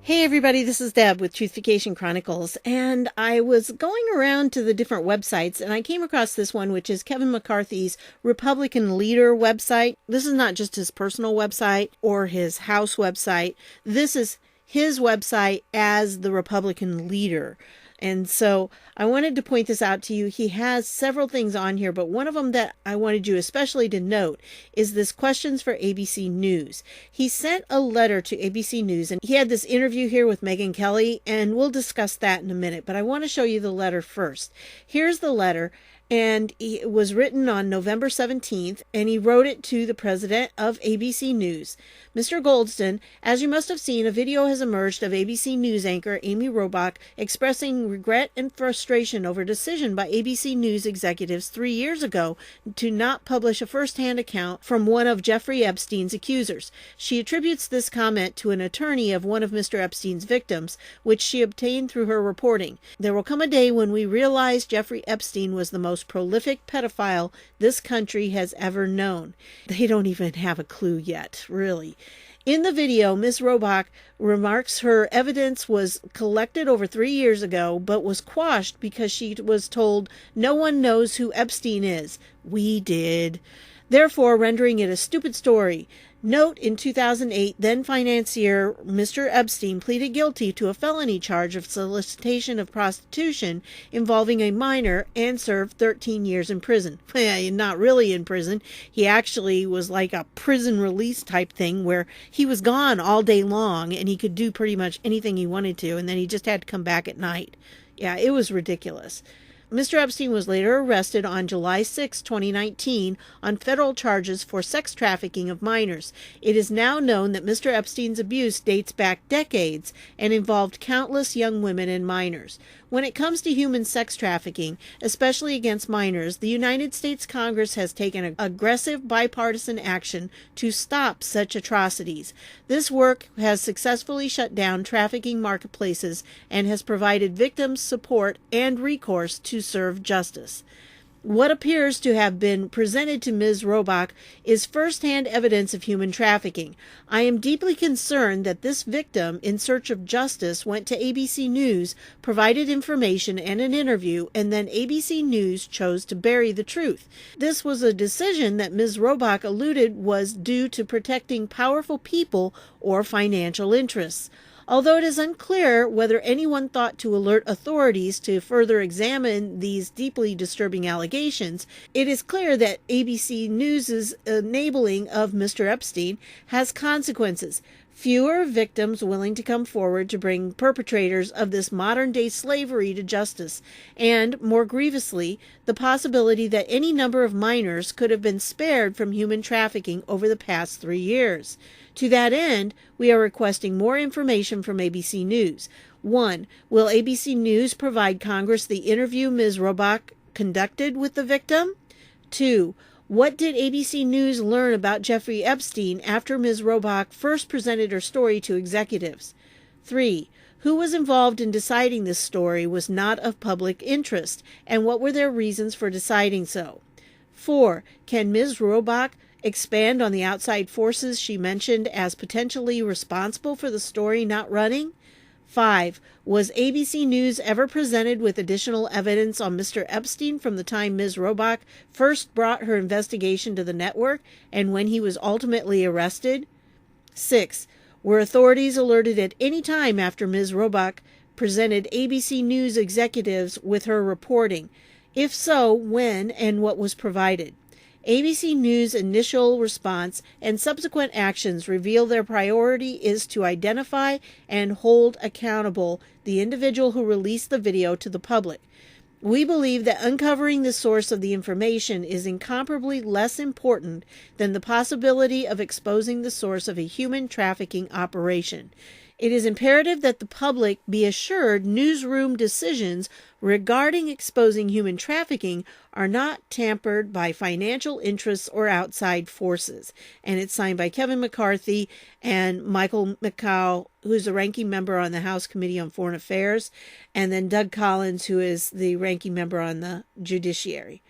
Hey everybody, this is Deb with Truthification Chronicles, and I was going around to the different websites and I came across this one, which is Kevin McCarthy's Republican Leader website. This is not just his personal website or his House website. This is his website as the Republican Leader. And so I wanted to point this out to you. He has several things on here, but one of them that I wanted you especially to note is this questions for ABC News. He sent a letter to ABC News, and he had this interview here with Megyn Kelly, and we'll discuss that in a minute. But I want to show you the letter first. Here's the letter. And it was written on November 17th, and he wrote it to the president of ABC News. Mr. Goldston, as you must have seen, a video has emerged of ABC News anchor Amy Robach expressing regret and frustration over a decision by ABC News executives 3 years ago to not publish a first-hand account from one of Jeffrey Epstein's accusers. She attributes this comment to an attorney of one of Mr. Epstein's victims, which she obtained through her reporting. There will come a day when we realize Jeffrey Epstein was the most prolific pedophile this country has ever known. They don't even have a clue yet, really. In the video, Ms. Robach remarks her evidence was collected over 3 years ago, but was quashed because she was told no one knows who Epstein is. We did. Therefore, rendering it a stupid story. Note, in 2008, then financier Mr. Epstein pleaded guilty to a felony charge of solicitation of prostitution involving a minor and served 13 years in prison. Not really in prison. He actually was like a prison release type thing where he was gone all day long and he could do pretty much anything he wanted to, and then he just had to come back at night. Yeah, it was ridiculous. Mr. Epstein was later arrested on July 6, 2019, on federal charges for sex trafficking of minors. It is now known that Mr. Epstein's abuse dates back decades and involved countless young women and minors. When it comes to human sex trafficking, especially against minors, the United States Congress has taken aggressive bipartisan action to stop such atrocities. This work has successfully shut down trafficking marketplaces and has provided victims support and recourse to serve justice. What appears to have been presented to Ms. Robach is first-hand evidence of human trafficking. I am deeply concerned that this victim, in search of justice, went to ABC News, provided information and an interview, and then ABC News chose to bury the truth. This was a decision that Ms. Robach alluded was due to protecting powerful people or financial interests. Although it is unclear whether anyone thought to alert authorities to further examine these deeply disturbing allegations, it is clear that ABC News' enabling of Mr. Epstein has consequences. Fewer victims willing to come forward to bring perpetrators of this modern-day slavery to justice, and, more grievously, the possibility that any number of minors could have been spared from human trafficking over the past 3 years. To that end, we are requesting more information from ABC News. 1. Will ABC News provide Congress the interview Ms. Robach conducted with the victim? 2. What did ABC News learn about Jeffrey Epstein after Ms. Robach first presented her story to executives? 3. Who was involved in deciding this story was not of public interest, and what were their reasons for deciding so? 4. Can Ms. Robach expand on the outside forces she mentioned as potentially responsible for the story not running? 5. Was ABC News ever presented with additional evidence on Mr. Epstein from the time Ms. Robach first brought her investigation to the network and when he was ultimately arrested? 6. Were authorities alerted at any time after Ms. Robach presented ABC News executives with her reporting? If so, when and what was provided? ABC News' initial response and subsequent actions reveal their priority is to identify and hold accountable the individual who released the video to the public. We believe that uncovering the source of the information is incomparably less important than the possibility of exposing the source of a human trafficking operation. It is imperative that the public be assured newsroom decisions regarding exposing human trafficking are not tampered by financial interests or outside forces. And it's signed by Kevin McCarthy and Michael McCall, who's a ranking member on the House Committee on Foreign Affairs, and then Doug Collins, who is the ranking member on the Judiciary.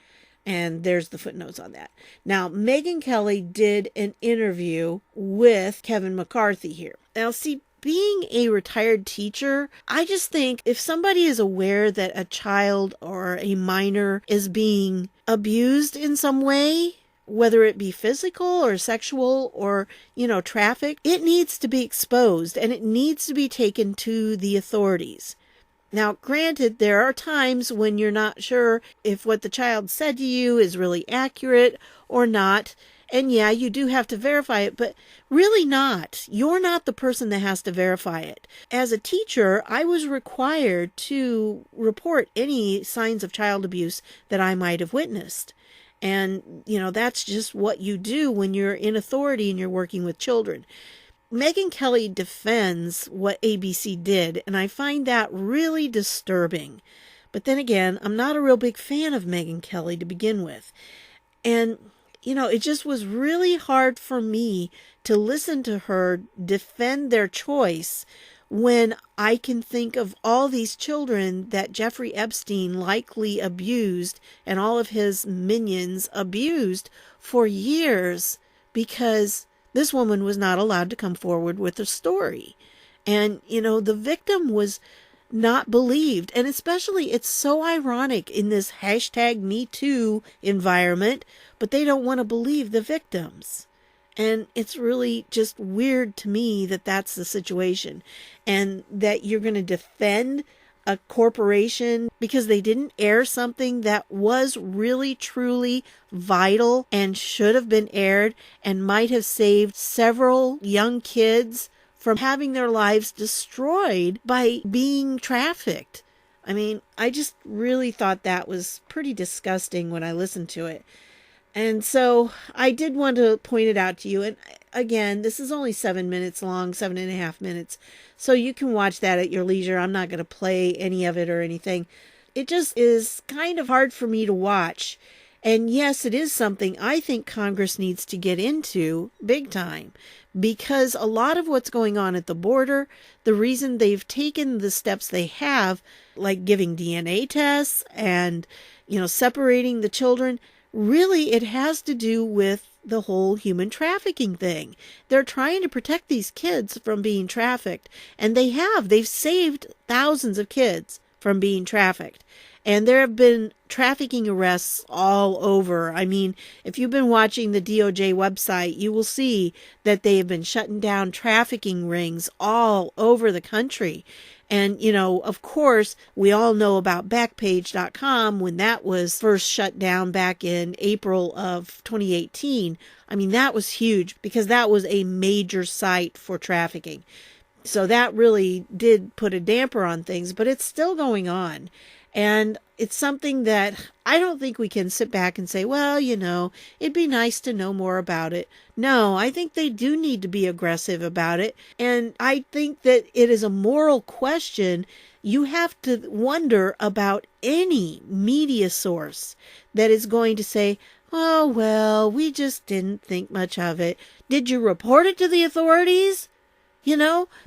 And there's the footnotes on that. Now, Megyn Kelly did an interview with Kevin McCarthy here. Now, see, being a retired teacher, I just think if somebody is aware that a child or a minor is being abused in some way, whether it be physical or sexual or, trafficked, it needs to be exposed and it needs to be taken to the authorities. Now, granted, there are times when you're not sure if what the child said to you is really accurate or not. And yeah, you do have to verify it, but really not. You're not the person that has to verify it. As a teacher, I was required to report any signs of child abuse that I might have witnessed. And, that's just what you do when you're in authority and you're working with children. Megyn Kelly defends what ABC did, and I find that really disturbing. But then again, I'm not a real big fan of Megyn Kelly to begin with. And, it just was really hard for me to listen to her defend their choice when I can think of all these children that Jeffrey Epstein likely abused and all of his minions abused for years because this woman was not allowed to come forward with a story. And, the victim was not believed. And especially, it's so ironic in this #MeToo environment, but they don't want to believe the victims. And it's really just weird to me that that's the situation. And that you're going to defend a corporation because they didn't air something that was really, truly vital and should have been aired and might have saved several young kids from having their lives destroyed by being trafficked. I mean, I just really thought that was pretty disgusting when I listened to it. And so I did want to point it out to you. And again, this is only 7 minutes long, 7.5 minutes. So you can watch that at your leisure. I'm not going to play any of it or anything. It just is kind of hard for me to watch. And yes, it is something I think Congress needs to get into big time. Because a lot of what's going on at the border, the reason they've taken the steps they have, like giving DNA tests and, separating the children, really, it has to do with the whole human trafficking thing. They're trying to protect these kids from being trafficked. And they've saved thousands of kids from being trafficked. And there have been trafficking arrests all over. I mean, if you've been watching the DOJ website, you will see that they have been shutting down trafficking rings all over the country. And, of course, we all know about Backpage.com when that was first shut down back in April of 2018. I mean, that was huge because that was a major site for trafficking. So that really did put a damper on things, but it's still going on. And it's something that I don't think we can sit back and say, well, it'd be nice to know more about it. No, I think they do need to be aggressive about it. And I think that it is a moral question. You have to wonder about any media source that is going to say, oh, well, we just didn't think much of it. Did you report it to the authorities?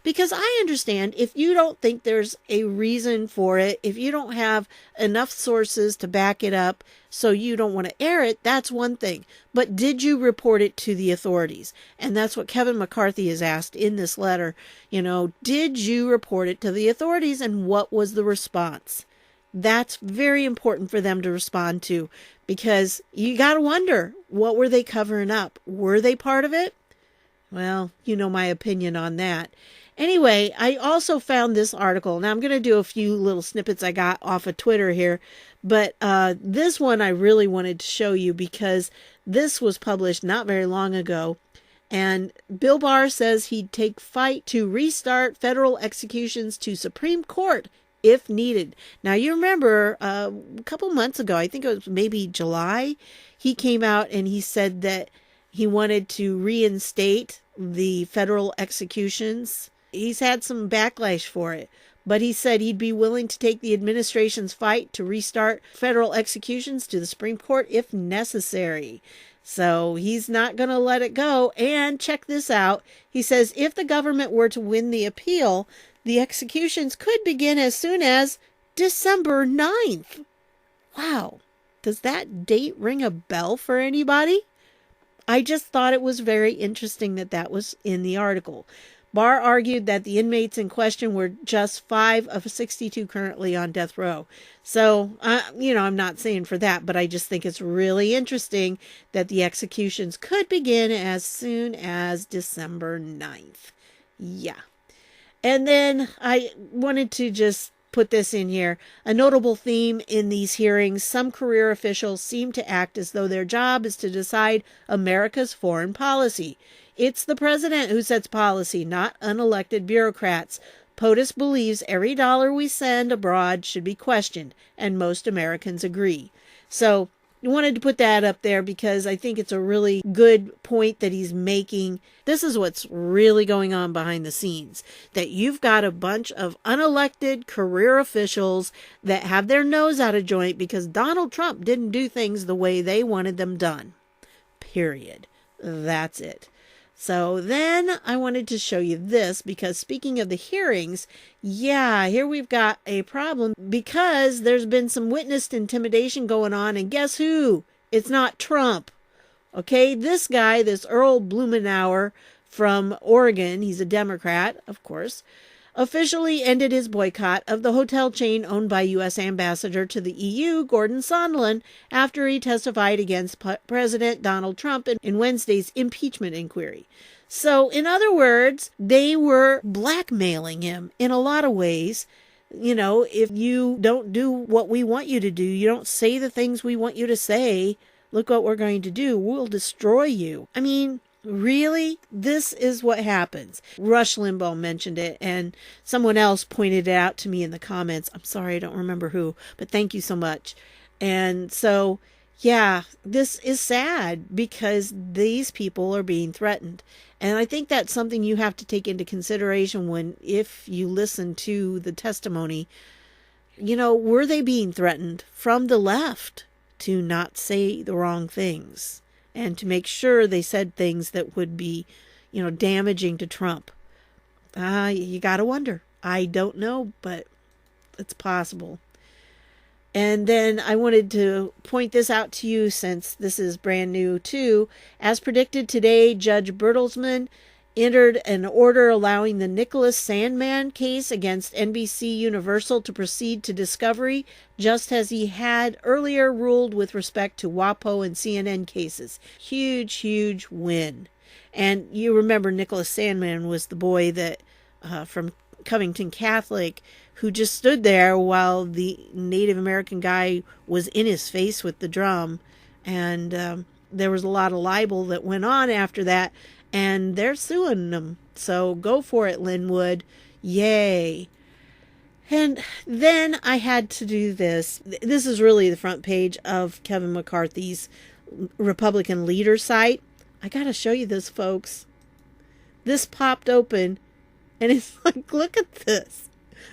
Because I understand if you don't think there's a reason for it, if you don't have enough sources to back it up, so you don't want to air it, that's one thing. But did you report it to the authorities? And that's what Kevin McCarthy has asked in this letter. Did you report it to the authorities and what was the response? That's very important for them to respond to because you got to wonder, what were they covering up? Were they part of it? Well, my opinion on that. Anyway, I also found this article. Now, I'm going to do a few little snippets I got off of Twitter here. But this one I really wanted to show you because this was published not very long ago. And Bill Barr says he'd take fight to restart federal executions to Supreme Court if needed. Now, you remember a couple months ago, I think it was maybe July, he came out and he said that he wanted to reinstate the federal executions. He's had some backlash for it, but he said he'd be willing to take the administration's fight to restart federal executions to the Supreme Court if necessary. So he's not going to let it go. And check this out. He says if the government were to win the appeal, the executions could begin as soon as December 9th. Wow. Does that date ring a bell for anybody? I just thought it was very interesting that that was in the article. Barr argued that the inmates in question were just 5 of 62 currently on death row. So, I'm not saying for that, but I just think it's really interesting that the executions could begin as soon as December 9th. Yeah. And then I wanted to just put this in here. A notable theme in these hearings, some career officials seem to act as though their job is to decide America's foreign policy. It's the president who sets policy, not unelected bureaucrats. POTUS believes every dollar we send abroad should be questioned, and most Americans agree. So I wanted to put that up there because I think it's a really good point that he's making. This is what's really going on behind the scenes, that you've got a bunch of unelected career officials that have their nose out of joint because Donald Trump didn't do things the way they wanted them done. Period. That's it. So then I wanted to show you this because speaking of the hearings, here we've got a problem because there's been some witnessed intimidation going on, and guess who? It's not Trump. Okay, this guy, this Earl Blumenauer from Oregon, he's a Democrat, of course, officially ended his boycott of the hotel chain owned by U.S. Ambassador to the EU, Gordon Sondland, after he testified against President Donald Trump in Wednesday's impeachment inquiry. So, in other words, they were blackmailing him in a lot of ways. If you don't do what we want you to do, you don't say the things we want you to say, look what we're going to do. We'll destroy you. I mean, really? This is what happens. Rush Limbaugh mentioned it, and someone else pointed it out to me in the comments. I'm sorry, I don't remember who, but thank you so much. And so, this is sad because these people are being threatened. And I think that's something you have to take into consideration if you listen to the testimony. Were they being threatened from the left to not say the wrong things? And to make sure they said things that would be, damaging to Trump. You gotta wonder. I don't know, but it's possible. And then I wanted to point this out to you since this is brand new too. As predicted today, Judge Bertelsmann entered an order allowing the Nicholas Sandmann case against NBC Universal to proceed to discovery, just as he had earlier ruled with respect to WAPO and CNN cases. Huge, huge win. And you remember Nicholas Sandmann was the boy that from Covington Catholic who just stood there while the Native American guy was in his face with the drum. And there was a lot of libel that went on after that. And they're suing them. So go for it, Lin Wood. Yay. And then I had to do this. This is really the front page of Kevin McCarthy's Republican leader site. I got to show you this, folks. This popped open. And it's like, look at this.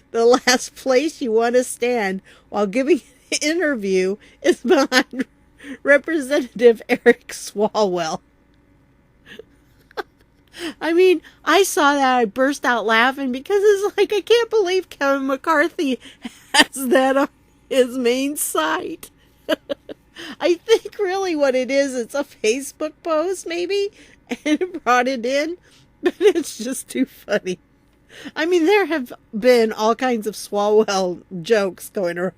The last place you want to stand while giving an interview is behind Representative Eric Swalwell. I mean, I saw that. I burst out laughing because it's like, I can't believe Kevin McCarthy has that on his main site. I think really what it is, it's a Facebook post maybe, and it brought it in, but it's just too funny. I mean, there have been all kinds of Swalwell jokes going around.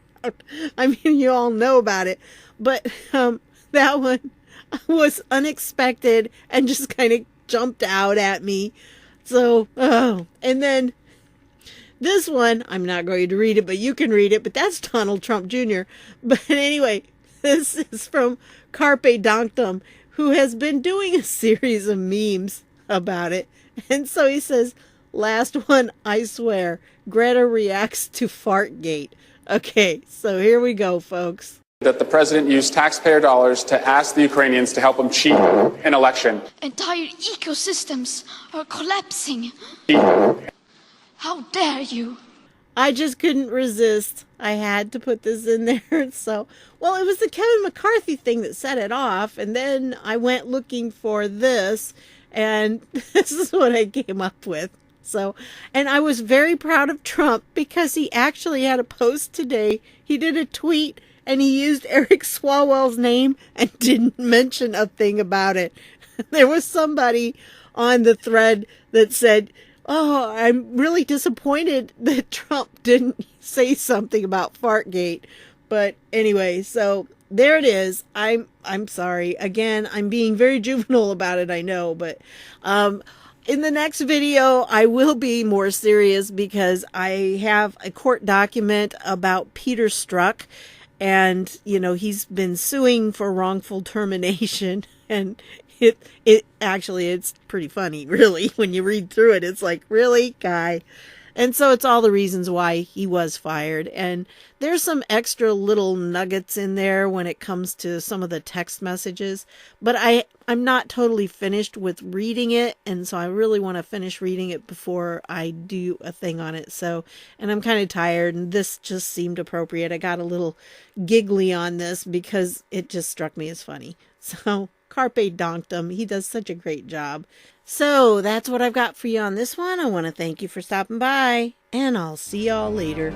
I mean, you all know about it, but that one was unexpected and just kind of jumped out at me. So, and then this one, I'm not going to read it, but you can read it, but that's Donald Trump Jr. But anyway, this is from Carpe Donktum, who has been doing a series of memes about it. And so he says, last one, I swear, Greta reacts to Fartgate. Okay, so here we go, folks. That the president used taxpayer dollars to ask the Ukrainians to help him cheat an election. Entire ecosystems are collapsing. How dare you? I just couldn't resist. I had to put this in there. So, well, it was the Kevin McCarthy thing that set it off. And then I went looking for this, and this is what I came up with. So, and I was very proud of Trump because he actually had a post today. He did a tweet and he used Eric Swalwell's name and didn't mention a thing about it. There was somebody on the thread that said, Oh, I'm really disappointed that Trump didn't say something about Fartgate. But anyway, so there it is. I'm sorry. Again, I'm being very juvenile about it, I know, but in the next video, I will be more serious because I have a court document about Peter Strzok, and he's been suing for wrongful termination, and it actually, it's pretty funny, really, when you read through it. It's like, really, guy? And so it's all the reasons why he was fired. And there's some extra little nuggets in there when it comes to some of the text messages. But I'm not totally finished with reading it. And so I really want to finish reading it before I do a thing on it. So, and I'm kind of tired, and this just seemed appropriate. I got a little giggly on this because it just struck me as funny. So, Carpe Donktum. He does such a great job. So that's what I've got for you on this one. I want to thank you for stopping by, and I'll see y'all later.